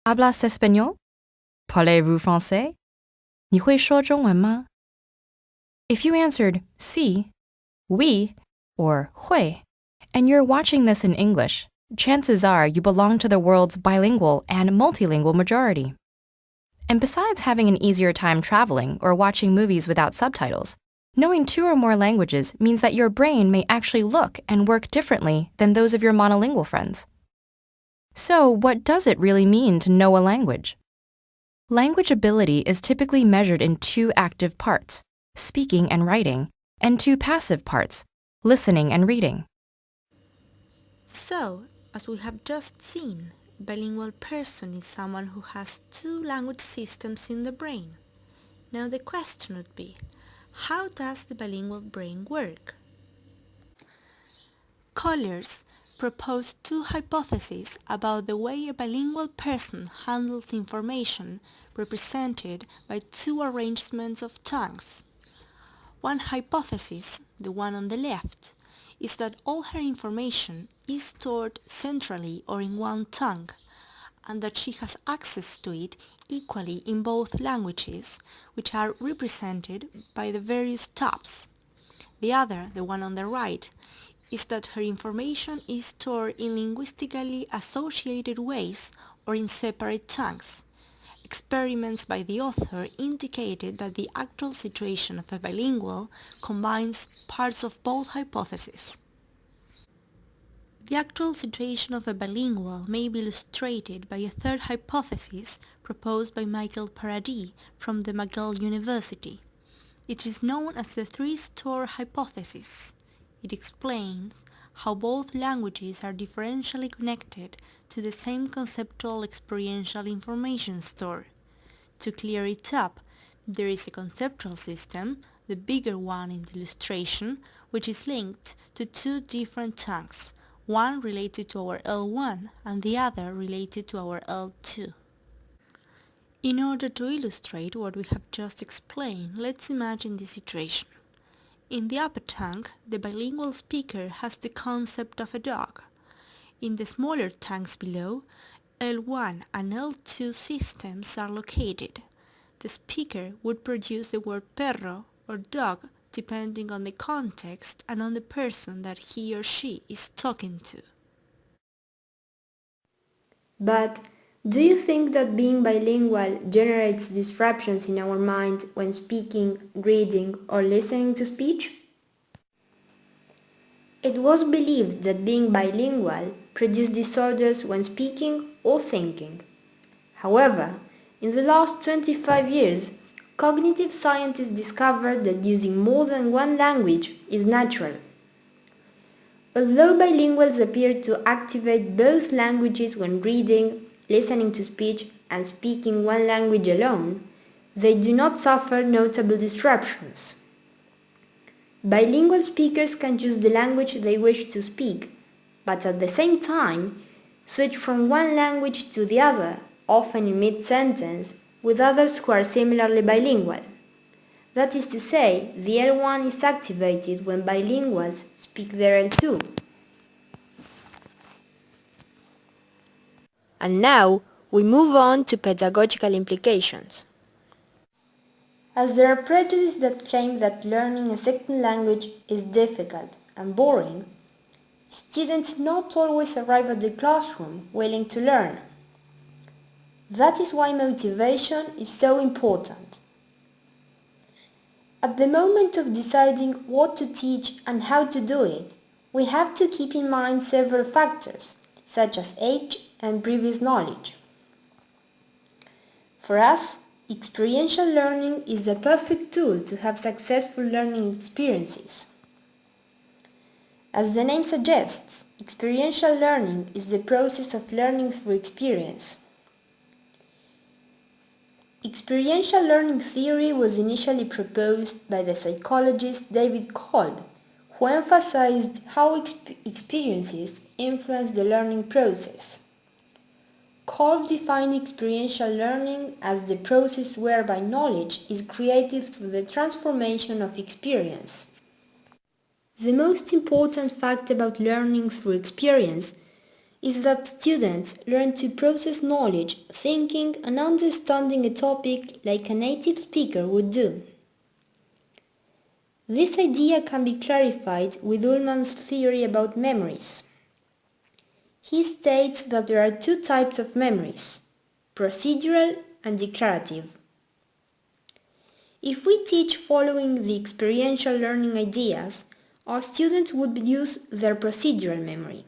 Hablas español? Parlez-vous français? 你会说中文吗? If you answered sí, oui, or 会, and you're watching this in English, chances are you belong to the world's bilingual and multilingual majority. And besides having an easier time traveling or watching movies without subtitles, knowing 2 or more languages means that your brain may actually look and work differently than those of your monolingual friends. So, what does it really mean to know a language? Language ability is typically measured in 2 active parts, speaking and writing, and 2 passive parts, listening and reading. So, as we have just seen, a bilingual person is someone who has 2 language systems in the brain. Now the question would be, how does the bilingual brain work? Colliers proposed 2 hypotheses about the way a bilingual person handles information represented by 2 arrangements of tongues. One hypothesis, the one on the left, is that all her information is stored centrally or in one tongue, and that she has access to it equally in both languages, which are represented by the various tabs. The other, the one on the right, is that her information is stored in linguistically associated ways or in separate tongues. Experiments by the author indicated that the actual situation of a bilingual combines parts of both hypotheses. The actual situation of a bilingual may be illustrated by a third hypothesis proposed by Michael Paradis from the McGill University. It is known as the three-store hypothesis. It explains how both languages are differentially connected to the same conceptual experiential information store. To clear it up, there is a conceptual system, the bigger one in the illustration, which is linked to 2 different tongues, one related to our L1 and the other related to our L2. In order to illustrate what we have just explained, let's imagine this situation. In the upper tongue, the bilingual speaker has the concept of a dog. In the smaller tongues below, L1 and L2 systems are located. The speaker would produce the word perro or dog depending on the context and on the person that he or she is talking to. But do you think that being bilingual generates disruptions in our mind when speaking, reading, or listening to speech? It was believed that being bilingual produced disorders when speaking or thinking. However, in the last 25 years, cognitive scientists discovered that using more than one language is natural. Although bilinguals appear to activate both languages when reading, listening to speech, and speaking one language alone, they do not suffer notable disruptions. Bilingual speakers can choose the language they wish to speak, but at the same time, switch from one language to the other, often in mid-sentence, with others who are similarly bilingual. That is to say, the L1 is activated when bilinguals speak their L2. And now, we move on to pedagogical implications. As there are prejudices that claim that learning a second language is difficult and boring, students not always arrive at the classroom willing to learn. That is why motivation is so important. At the moment of deciding what to teach and how to do it, we have to keep in mind several factors, such as age and previous knowledge. For us, experiential learning is the perfect tool to have successful learning experiences. As the name suggests, experiential learning is the process of learning through experience. Experiential learning theory was initially proposed by the psychologist David Kolb, who emphasized how experiences influence the learning process. Kolb defined experiential learning as the process whereby knowledge is created through the transformation of experience. The most important fact about learning through experience is that students learn to process knowledge, thinking and understanding a topic like a native speaker would do. This idea can be clarified with Ullmann's theory about memories. He states that there are two types of memories, procedural and declarative. If we teach following the experiential learning ideas, our students would use their procedural memory.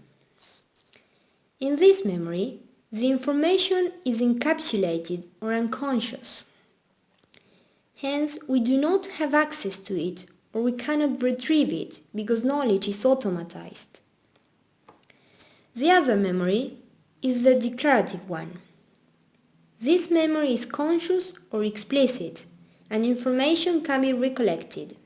In this memory, the information is encapsulated or unconscious. Hence, we do not have access to it or we cannot retrieve it because knowledge is automatized. The other memory is the declarative one. This memory is conscious or explicit, and information can be recollected.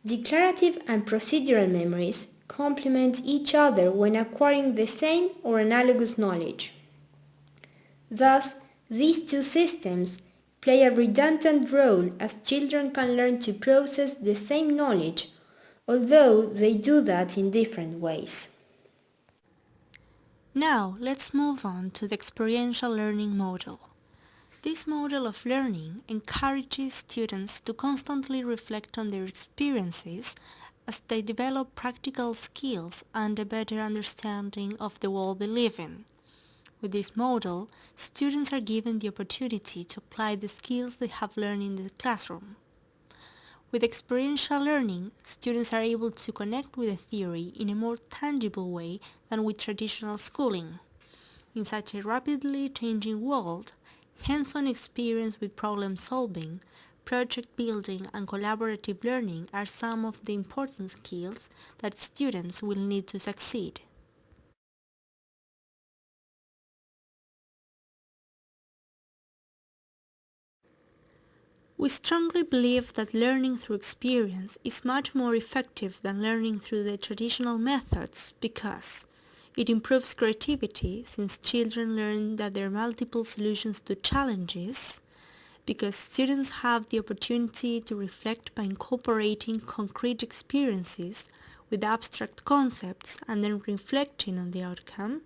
Declarative and procedural memories complement each other when acquiring the same or analogous knowledge. Thus, these two systems play a redundant role as children can learn to process the same knowledge, although they do that in different ways. Now, let's move on to the experiential learning model. This model of learning encourages students to constantly reflect on their experiences as they develop practical skills and a better understanding of the world they live in. With this model, students are given the opportunity to apply the skills they have learned in the classroom. With experiential learning, students are able to connect with the theory in a more tangible way than with traditional schooling. In such a rapidly changing world, hands-on experience with problem solving, project building and collaborative learning are some of the important skills that students will need to succeed. We strongly believe that learning through experience is much more effective than learning through the traditional methods because it improves creativity since children learn that there are multiple solutions to challenges, because students have the opportunity to reflect by incorporating concrete experiences with abstract concepts and then reflecting on the outcome.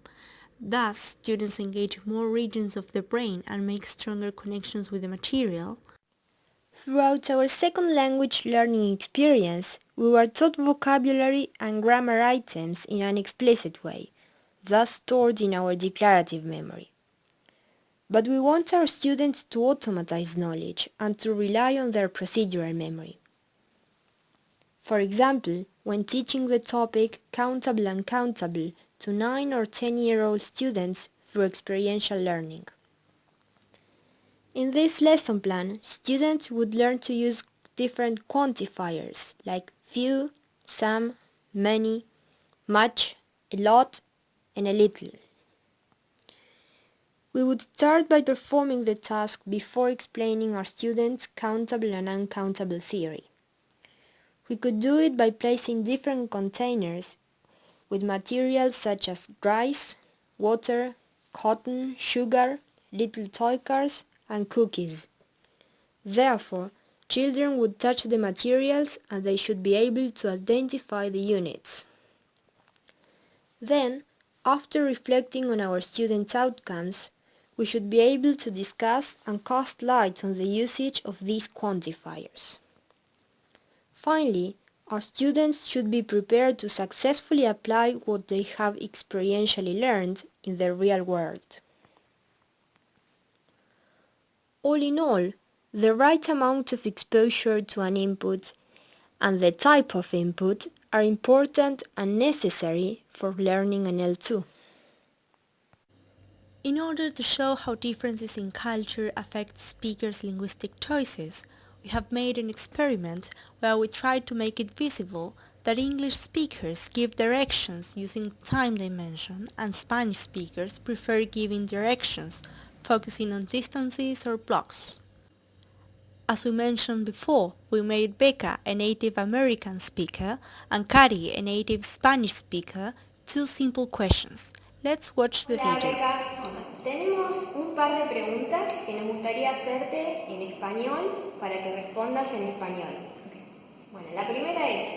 Thus, students engage more regions of the brain and make stronger connections with the material. Throughout our second language learning experience, we were taught vocabulary and grammar items in an explicit way, thus stored in our declarative memory. But we want our students to automatize knowledge and to rely on their procedural memory. For example, when teaching the topic countable and countable to 9 or 10-year-old students through experiential learning. In this lesson plan, students would learn to use different quantifiers like few, some, many, much, a lot, and a little. We would start by performing the task before explaining our students countable and uncountable theory. We could do it by placing different containers with materials such as rice, water, cotton, sugar, little toy cars, and cookies. Therefore, children would touch the materials and they should be able to identify the units. Then, after reflecting on our students' outcomes, we should be able to discuss and cast light on the usage of these quantifiers. Finally, our students should be prepared to successfully apply what they have experientially learned in the real world. All in all, the right amount of exposure to an input and the type of input are important and necessary for learning an L2. In order to show how differences in culture affect speakers' linguistic choices, we have made an experiment where we tried to make it visible that English speakers give directions using time dimension and Spanish speakers prefer giving directions, focusing on distances or blocks. As we mentioned before, we made Becca, a Native American speaker, and Cari, a native Spanish speaker, two simple questions. Let's watch the Hola video. Beca, tenemos un par de preguntas que nos gustaría hacerte en español para que respondas en español. Bueno, la primera es,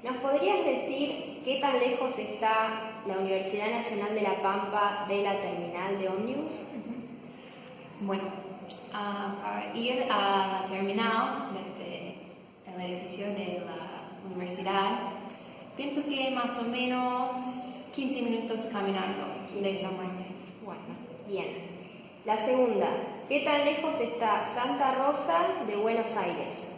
¿nos podrías decir ¿qué tan lejos está la Universidad Nacional de La Pampa de la terminal de ómnibus? Bueno, para ir a la terminal desde el edificio de la universidad, pienso que más o menos 15 minutos caminando de esa parte. Bueno, bien. La segunda, ¿qué tan lejos está Santa Rosa de Buenos Aires?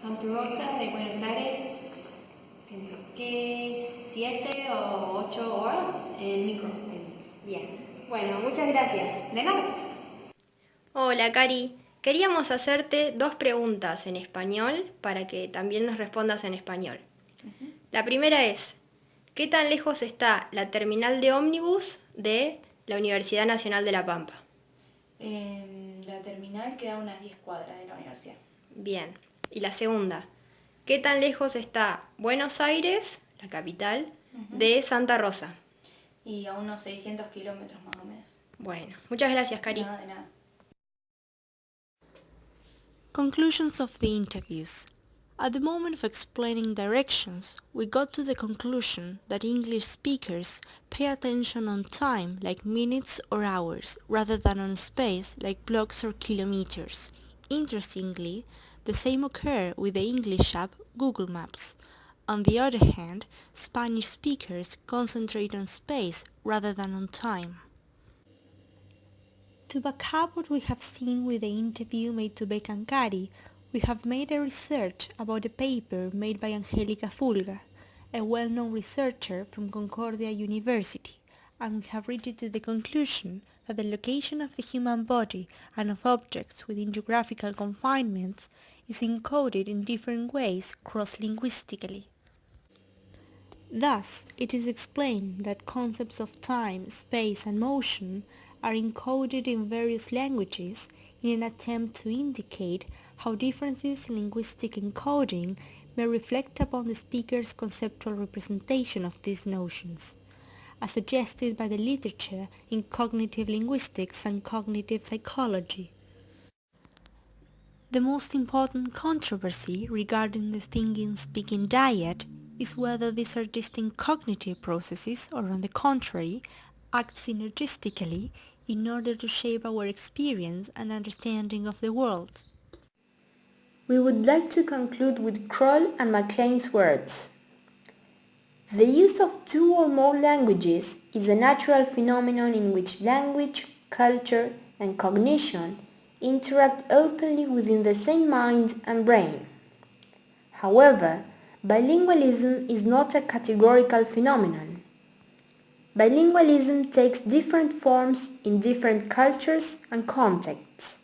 Santa Rosa de Buenos Aires, pienso que 7 o 8 horas en micro. Bien. Bueno, muchas gracias. De nada. Hola, Cari. Queríamos hacerte 2 preguntas en español para que también nos respondas en español. La primera es, ¿qué tan lejos está la terminal de ómnibus de la Universidad Nacional de La Pampa? La terminal queda a unas 10 cuadras de la universidad. Bien. Y la segunda, ¿qué tan lejos está Buenos Aires, la capital, de Santa Rosa? Y a unos 600 kilómetros más o menos. Bueno, muchas gracias, Cari. Nada de nada. Conclusions of the interviews. At the moment of explaining directions, we got to the conclusion that English speakers pay attention on time like minutes or hours rather than on space like blocks or kilometers. Interestingly, the same occur with the English app Google Maps. On the other hand, Spanish speakers concentrate on space rather than on time. To back up what we have seen with the interview made to Beck and Cari, we have made a research about a paper made by Angelica Fulga, a well-known researcher from Concordia University, and we have reached to the conclusion that the location of the human body and of objects within geographical confinements is encoded in different ways cross-linguistically. Thus, it is explained that concepts of time, space and motion are encoded in various languages in an attempt to indicate how differences in linguistic encoding may reflect upon the speaker's conceptual representation of these notions, as suggested by the literature in cognitive linguistics and cognitive psychology. The most important controversy regarding the thinking-speaking dyad is whether these are distinct cognitive processes or, on the contrary, act synergistically in order to shape our experience and understanding of the world. We would like to conclude with Kroll and MacLean's words. The use of 2 or more languages is a natural phenomenon in which language, culture, and cognition interact openly within the same mind and brain. However, bilingualism is not a categorical phenomenon. Bilingualism takes different forms in different cultures and contexts.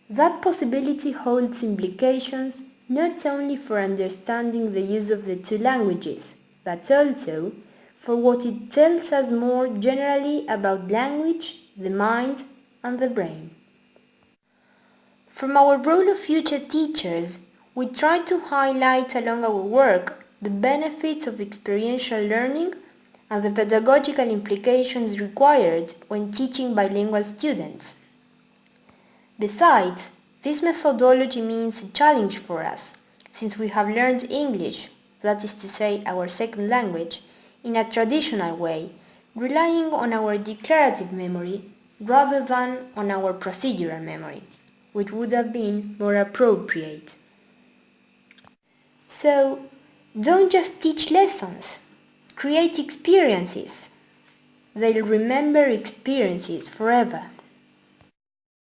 That possibility holds implications not only for understanding the use of the 2 languages, but also for what it tells us more generally about language, the mind, and the brain. From our role of future teachers, we try to highlight along our work the benefits of experiential learning and the pedagogical implications required when teaching bilingual students. Besides, this methodology means a challenge for us, since we have learned English, that is to say our second language, in a traditional way, relying on our declarative memory rather than on our procedural memory, which would have been more appropriate. So, don't just teach lessons, create experiences. They'll remember experiences forever.